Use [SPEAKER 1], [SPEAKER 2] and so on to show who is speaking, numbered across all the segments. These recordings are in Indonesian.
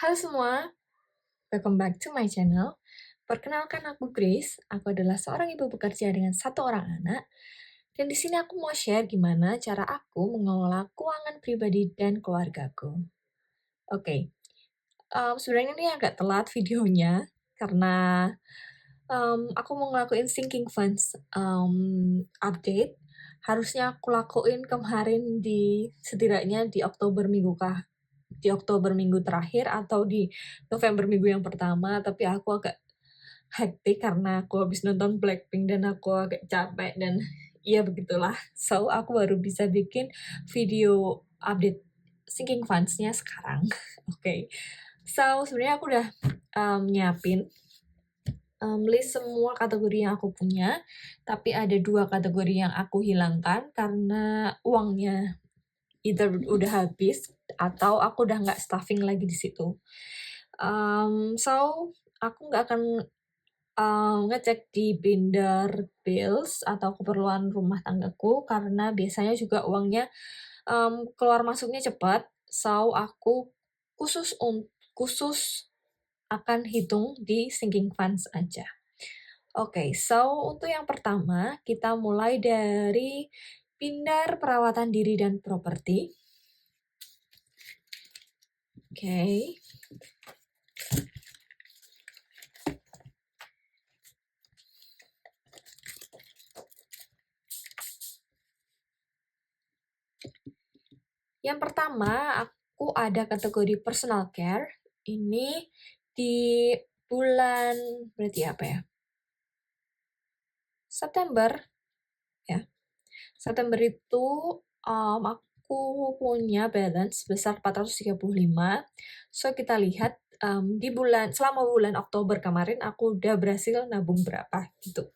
[SPEAKER 1] Halo semua, welcome back to my channel. Perkenalkan aku Grace, aku adalah seorang ibu bekerja dengan satu orang anak. Dan di sini aku mau share gimana cara aku mengelola keuangan pribadi dan keluargaku. Oke, sebenarnya ini agak telat videonya karena aku mau ngelakuin sinking funds update. Harusnya aku lakuin kemarin setidaknya di Oktober minggu terakhir atau di November minggu yang pertama, tapi aku agak hektik karena aku habis nonton Blackpink dan aku agak capek dan ya begitulah. So, aku baru bisa bikin video update sinking funds-nya sekarang. Oke. So, sebenarnya aku udah nyiapin list semua kategori yang aku punya, tapi ada 2 kategori yang aku hilangkan karena uangnya either udah habis atau aku udah nggak stuffing lagi di situ. So, aku nggak akan ngecek di binder bills atau keperluan rumah tanggaku karena biasanya juga uangnya keluar masuknya cepat. So, aku khusus akan hitung di sinking funds aja. Oke, so untuk yang pertama kita mulai dari binder perawatan diri dan properti. Oke. Yang pertama, aku ada kategori personal care. Ini di bulan, berarti apa ya? September, ya. September itu aku punya balance sebesar 435. So, kita lihat selama bulan Oktober kemarin aku udah berhasil nabung berapa gitu.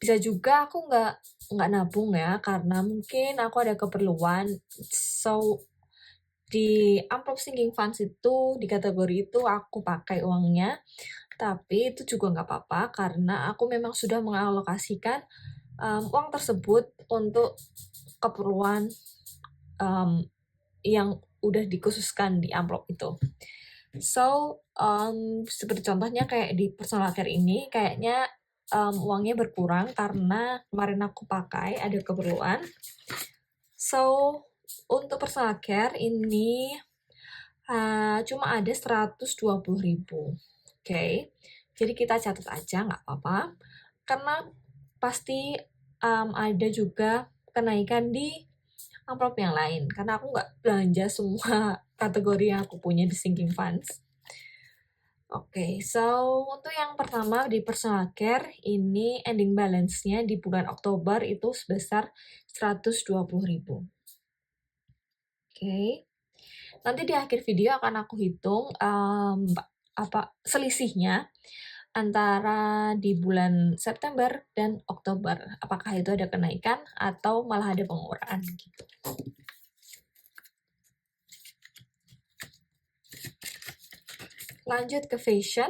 [SPEAKER 1] Bisa juga aku nggak nabung ya, karena mungkin aku ada keperluan. So, di amplop sinking funds itu, di kategori itu aku pakai uangnya, tapi itu juga nggak apa-apa karena aku memang sudah mengalokasikan uang tersebut untuk keperluan yang udah dikhususkan di amplop itu. So, seperti contohnya kayak di personal care ini, kayaknya uangnya berkurang karena kemarin aku pakai ada keperluan. So, untuk personal care ini cuma ada 120.000. Oke, jadi kita catat aja nggak apa-apa. Karena pasti ada juga kenaikan di amplop yang lain. Karena aku nggak belanja semua kategori yang aku punya di sinking funds. Oke, so untuk yang pertama di personal care, ini ending balance-nya di bulan Oktober itu sebesar 120.000. Oke. Nanti di akhir video akan aku hitung selisihnya antara di bulan September dan Oktober. Apakah itu ada kenaikan atau malah ada pengurangan gitu. Lanjut ke fashion.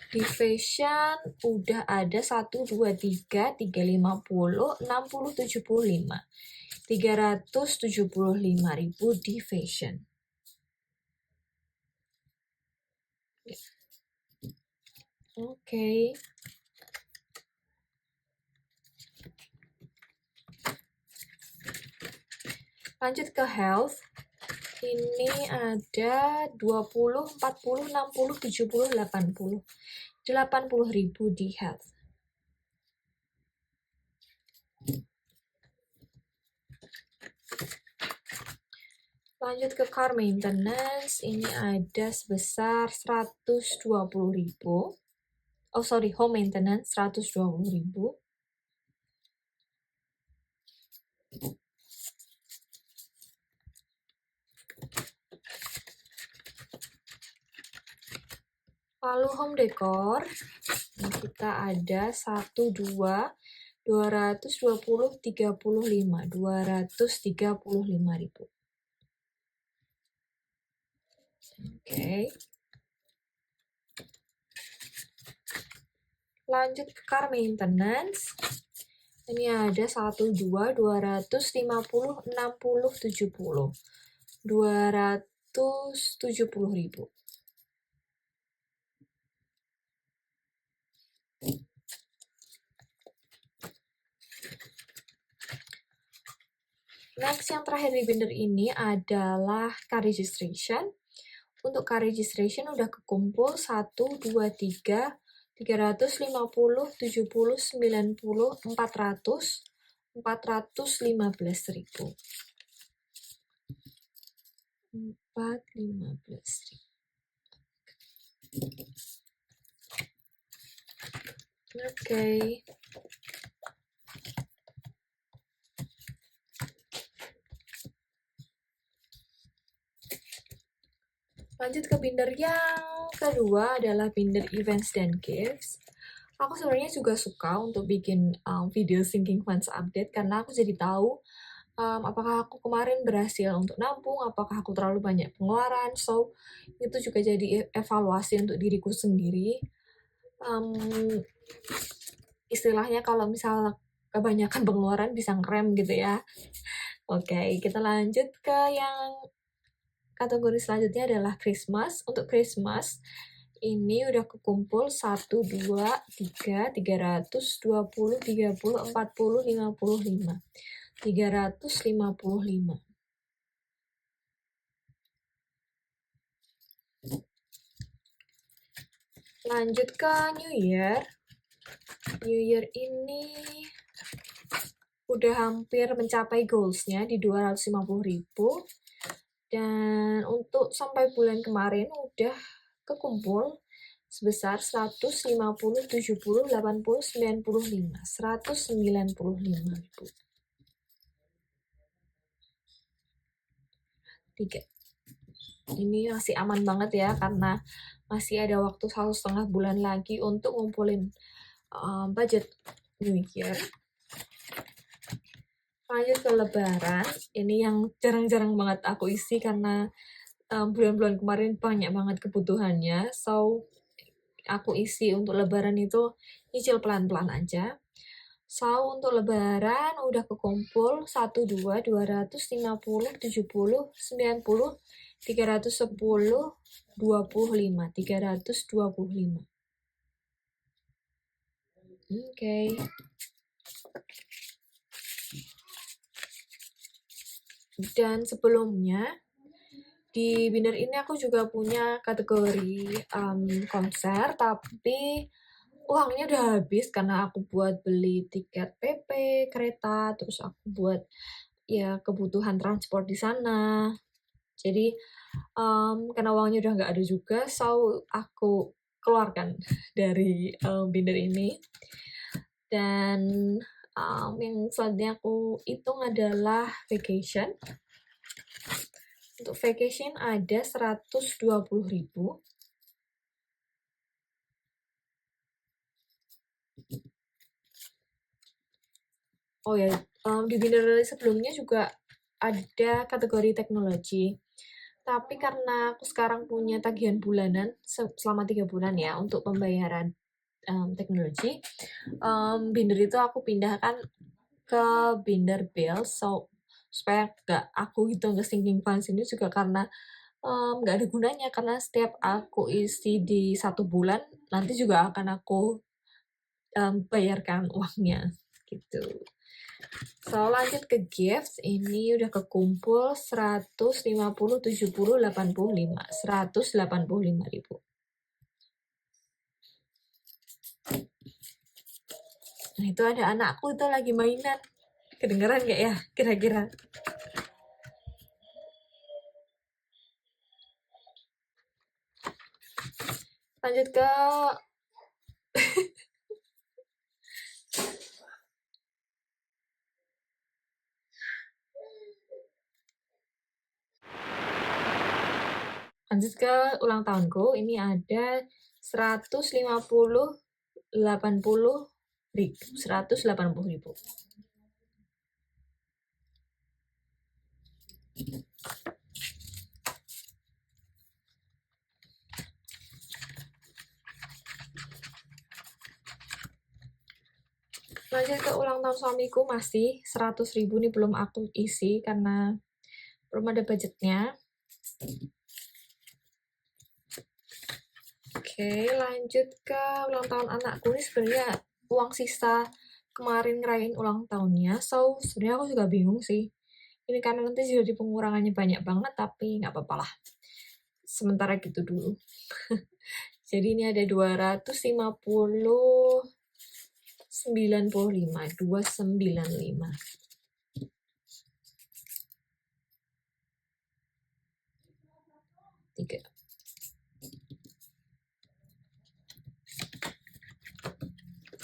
[SPEAKER 1] Di fashion udah ada 1, 2, 3, 3, 50, 60, 75. 375.000 di fashion. Oke. Lanjut ke health. Ini ada 20, 40, 60, 70, 80. 80.000 di health. Lanjut ke car maintenance, ini ada sebesar 120.000. Oh sorry, home maintenance 120.000. Lalu home decor, kita ada 1, 2, 220, 35, 235.000. Oke. Lanjut ke car maintenance. Ini ada 1, 2, 250, 60, 70. 250.000 270.000. Next, yang terakhir di binder ini adalah car registration. Untuk car registration udah kekumpul 1, 2, 3, 350, 70, 90, 400, 415.000. 415.000. Oke. Lanjut ke binder yang kedua adalah binder events dan gifts. Aku sebenarnya juga suka untuk bikin video sinking funds update karena aku jadi tahu apakah aku kemarin berhasil untuk nampung, apakah aku terlalu banyak pengeluaran. So, itu juga jadi evaluasi untuk diriku sendiri. Istilahnya kalau misalnya kebanyakan pengeluaran bisa ngerem gitu ya. Oke, kita lanjut ke yang kategori selanjutnya adalah Christmas. Untuk Christmas, ini udah kekumpul 1, 2, 3, 320, 30, 40, 55. 355. Lanjut ke New Year. New Year ini udah hampir mencapai goals-nya di 250.000. Dan untuk sampai bulan kemarin udah kekumpul sebesar 150, 70, 80, 95. 195.000. 3. Ini masih aman banget ya, karena masih ada waktu 1,5 bulan lagi untuk ngumpulin budget New Year. Lanjut ke Lebaran, ini yang jarang-jarang banget aku isi karena bulan-bulan kemarin banyak banget kebutuhannya. So, aku isi untuk Lebaran itu nyicil pelan-pelan aja. So, untuk Lebaran udah kekumpul 1, 2, 250, 70, 90, 310, 25. 325. Oke. Dan sebelumnya, di binder ini aku juga punya kategori konser, tapi uangnya udah habis karena aku buat beli tiket PP, kereta, terus aku buat ya kebutuhan transport di sana. Jadi karena uangnya udah nggak ada juga, so aku keluarkan dari binder ini. Dan yang selanjutnya aku hitung adalah vacation. Untuk vacation ada 120.000. Oh ya, di binder sebelumnya juga ada kategori teknologi. Tapi karena aku sekarang punya tagihan bulanan selama 3 bulan ya untuk pembayaran teknologi, binder itu aku pindahkan ke binder bill, so supaya nggak aku hitung ke sinking funds ini juga karena nggak ada gunanya, karena setiap aku isi di 1 bulan nanti juga akan aku bayarkan uangnya gitu. So, lanjut ke gifts, ini udah kekumpul 150, 70, 85. 185.000. Nah, itu ada anakku itu lagi mainan. Kedengeran nggak ya kira-kira? Lanjut ke lanjut ke ulang tahunku. Ini ada 150, 80.000. 180.000. Lanjut ke ulang tahun suamiku, masih 100.000 nih belum aku isi karena belum ada budgetnya. Oke, lanjut ke ulang tahun anakku. Ini sebenarnya uang sisa kemarin ngerayain ulang tahunnya. So, sebenarnya aku juga bingung sih. Ini karena nanti jadi pengurangannya banyak banget, tapi nggak apa-apa lah. Sementara gitu dulu. Jadi ini ada 250 95, 295. 3.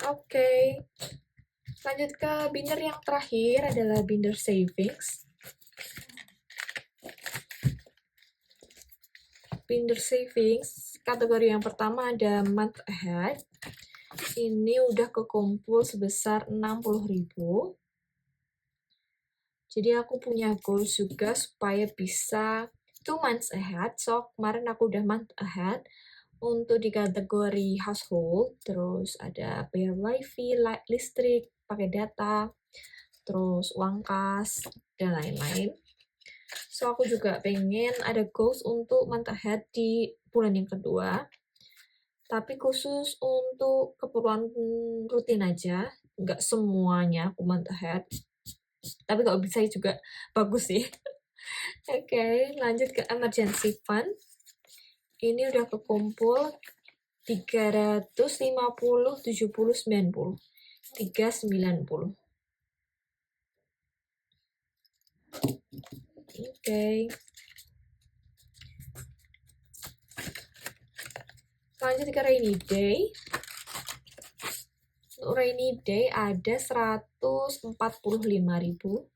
[SPEAKER 1] Oke. Lanjut ke binder yang terakhir adalah binder savings. Binder savings, kategori yang pertama ada month ahead. Ini udah kekumpul sebesar 60.000. Jadi aku punya goals juga supaya bisa 2 months ahead. So, kemarin aku udah month ahead. Untuk di kategori household, terus ada bayar wifi, listrik, pakai data, terus uang kas, dan lain-lain. So, aku juga pengen ada goals untuk month ahead di bulan yang kedua. Tapi khusus untuk keperluan rutin aja, nggak semuanya aku month ahead. Tapi kalau bisa juga bagus sih. Oke, lanjut ke emergency fund. Ini udah kekumpul 350, 70, 90. 390. Oke. Lanjut ke rainy day. Untuk rainy day ada 145.000.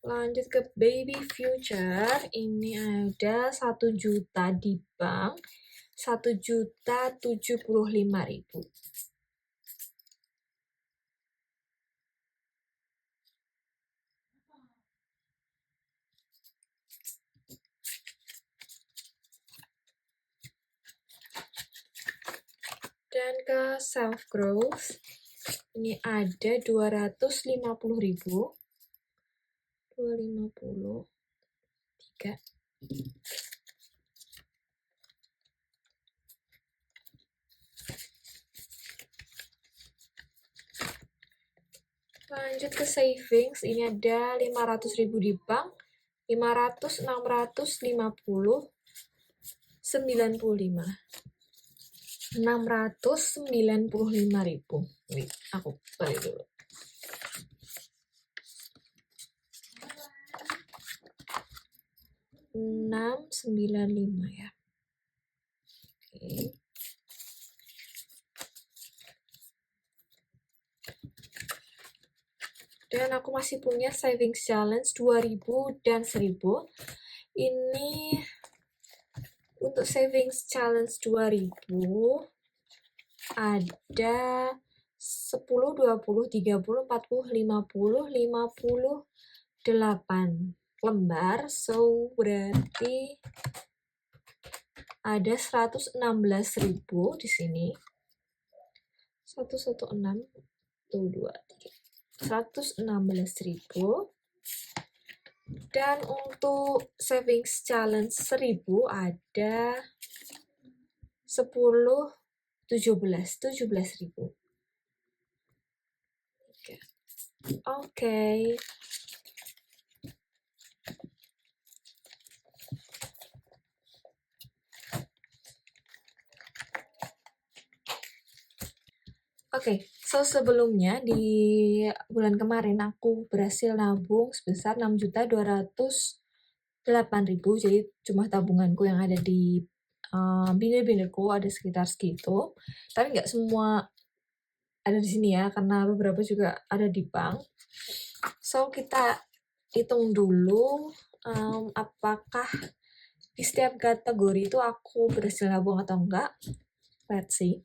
[SPEAKER 1] Lanjut ke baby future, ini ada 1 juta di bank, 1.075.000. Dan ke self growth, ini ada 250.000. 250. 3. Lanjut ke savings, ini ada 500.000 di bank, 500, 600, 50, 95. 695.000. Wih, aku balik dulu. 695 ya. Oke. Dan aku masih punya savings challenge 2.000 dan 1.000. Ini untuk savings challenge 2.000 ada 10, 20, 30, 40, 50, 58 lembar. So, berarti ada 116.000 di sini. 116, 2, 3. 116.000. Dan untuk savings challenge 1.000 ada 10, 17.000. Oke. Oke, so sebelumnya di bulan kemarin aku berhasil nabung sebesar 6.208.000. Jadi jumlah tabunganku yang ada di binder-binderku ada sekitar segitu. Tapi nggak semua ada di sini ya, karena beberapa juga ada di bank. So kita hitung dulu apakah di setiap kategori itu aku berhasil nabung atau enggak. Let's see.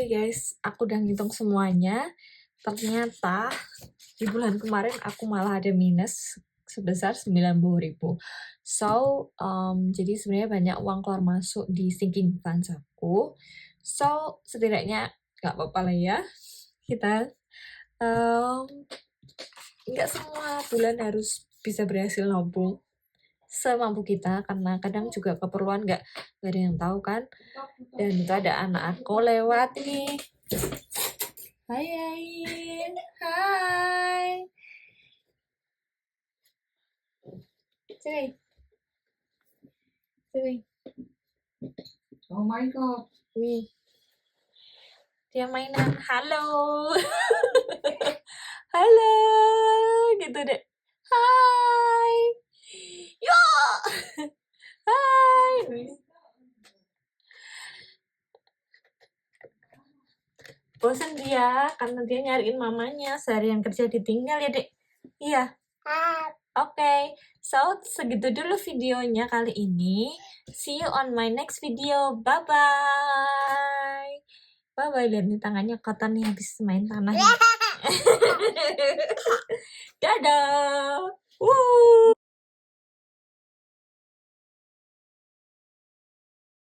[SPEAKER 1] way guys, aku udah ngitung semuanya. Ternyata di bulan kemarin aku malah ada minus sebesar 90.000. So, jadi sebenarnya banyak uang keluar masuk di sinking funds aku. So, setidaknya nggak apa-apa lah ya. Kita nggak semua bulan harus bisa berhasil nabung semampu kita, karena kadang juga keperluan nggak ada yang tahu kan. Dan itu ada anak aku lewat nih. Hai Ain, hai. Sini, sini.
[SPEAKER 2] Oh my god.
[SPEAKER 1] Nih, dia mainan. Halo. Halo, gitu deh. Hai. Yo. Hai. Bosan dia, karena dia nyariin mamanya. Seharian kerja ditinggal ya, Dek? Iya. Oke, so segitu dulu videonya kali ini. See you on my next video. Bye-bye. Bye-bye, lihat nih tangannya kotor nih habis main tanah. Dadah. Woo.